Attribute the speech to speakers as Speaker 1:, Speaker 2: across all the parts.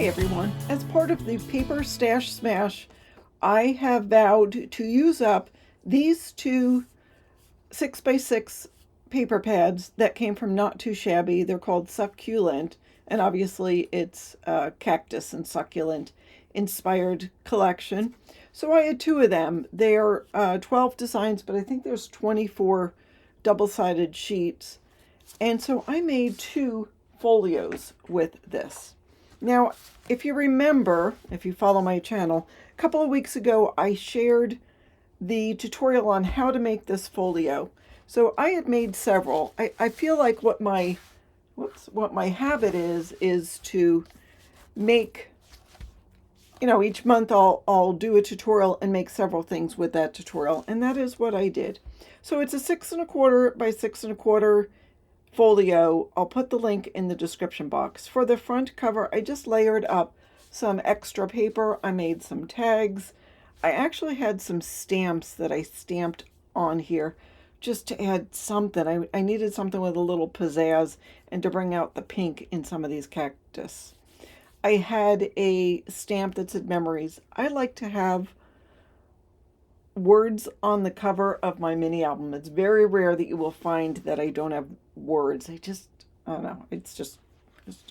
Speaker 1: Hi everyone. As part of the paper stash smash, I have vowed to use up these two 6x6 paper pads that came from Not2Shabby. They're called Succulent, and obviously it's a cactus and succulent inspired collection. So I had two of them. They're 12 designs, but I think there's 24 double-sided sheets. And so I made two folios with this. Now, if you remember, if you follow my channel, a couple of weeks ago I shared the tutorial on how to make this folio. So I had made several. I feel like what my habit is to make, each month I'll do a tutorial and make several things with that tutorial, and that is what I did. So it's a 6 1/4 by 6 1/4 folio. I'll put the link in the description box. For the front cover, I just layered up some extra paper. I made some tags. I actually had some stamps that I stamped on here just to add something. I needed something with a little pizzazz and to bring out the pink in some of these cactus. I had a stamp that said memories. I like to have words on the cover of my mini album. It's very rare that you will find that I don't have words. I don't know.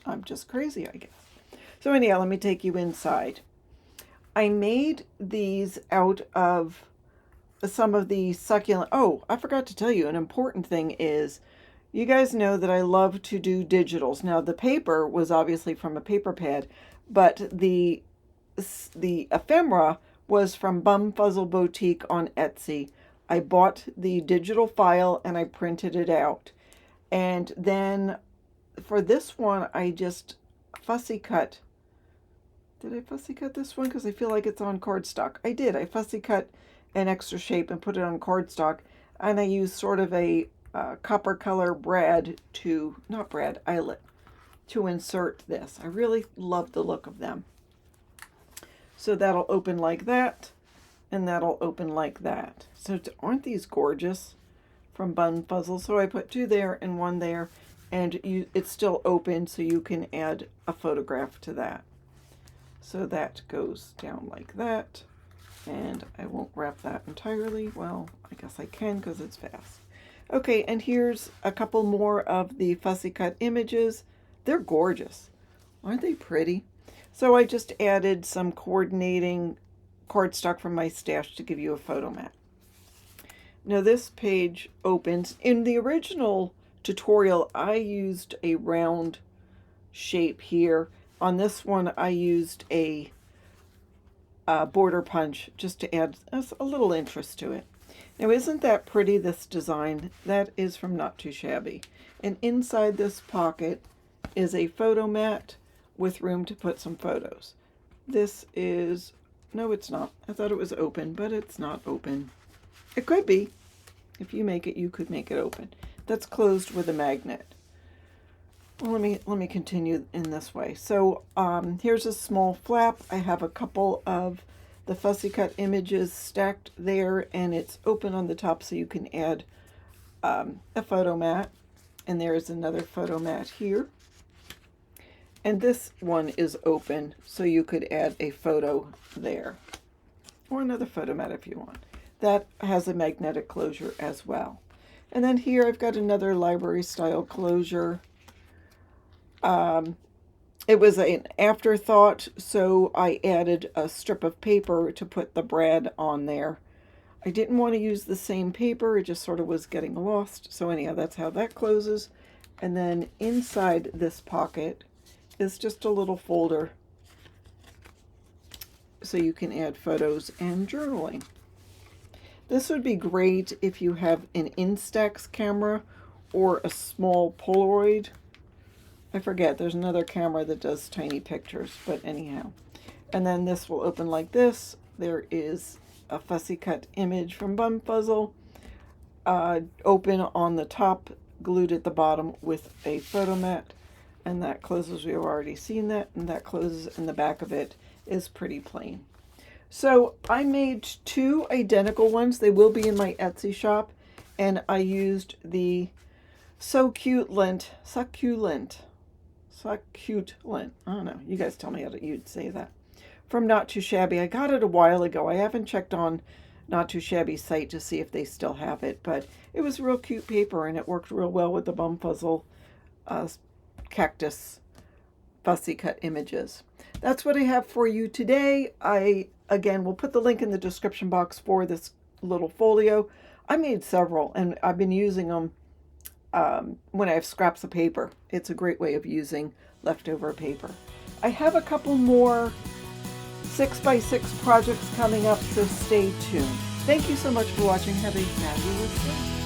Speaker 1: I'm just crazy, I guess. So anyhow, let me take you inside. I made these out of some of the succulent. Oh, I forgot to tell you, an important thing is, you guys know that I love to do digitals. Now, the paper was obviously from a paper pad, but the ephemera was from BumFuzzleBoutique on Etsy. I bought the digital file and I printed it out. And then for this one, I just fussy cut. Did I fussy cut this one? Because I feel like it's on cardstock. I did. I fussy cut an extra shape and put it on cardstock. And I used sort of a copper color eyelet to insert this. I really love the look of them. So that'll open like that, and that'll open like that. So aren't these gorgeous from BumFuzzle? So I put two there and one there, and it's still open, so you can add a photograph to that. So that goes down like that, and I won't wrap that entirely. Well, I guess I can because it's fast. Okay, and here's a couple more of the fussy cut images. They're gorgeous. Aren't they pretty? So I just added some coordinating cardstock from my stash to give you a photo mat. Now this page opens. In the original tutorial, I used a round shape here. On this one, I used a border punch just to add a little interest to it. Now, isn't that pretty, this design? That is from Not2Shabby. And inside this pocket is a photo mat with room to put some photos. This is, no, it's not. I thought it was open, but it's not open. It could be. If you make it, you could make it open. That's closed with a magnet. Well, let me continue in this way. So here's a small flap. I have a couple of the fussy cut images stacked there, and it's open on the top so you can add a photo mat. And there is another photo mat here. And this one is open, so you could add a photo there. Or another photo mat if you want. That has a magnetic closure as well. And then here I've got another library style closure. It was an afterthought, so I added a strip of paper to put the brad on there. I didn't want to use the same paper, it just sort of was getting lost. So anyhow, that's how that closes. And then inside this pocket is just a little folder so you can add photos and journaling. This would be great if you have an Instax camera or a small Polaroid. I forget, there's another camera that does tiny pictures, but anyhow. And then this will open like this. There is a fussy cut image from BumFuzzle, open on the top, glued at the bottom with a photo mat. And that closes, we've already seen that, and that closes, and the back of it is pretty plain. So I made two identical ones. They will be in my Etsy shop, and I used the Succulent Suc-Cute-lent. I don't know. You guys tell me how you'd say that. From Not2Shabby. I got it a while ago. I haven't checked on Not2Shabby's site to see if they still have it, but it was real cute paper and it worked real well with the BumFuzzle cactus fussy cut images. That's what I have for you today. I, again, will put the link in the description box for this little folio. I made several and I've been using them when I have scraps of paper. It's a great way of using leftover paper. I have a couple more 6x6 projects coming up, so stay tuned. Thank you so much for watching. Have a fabulous day.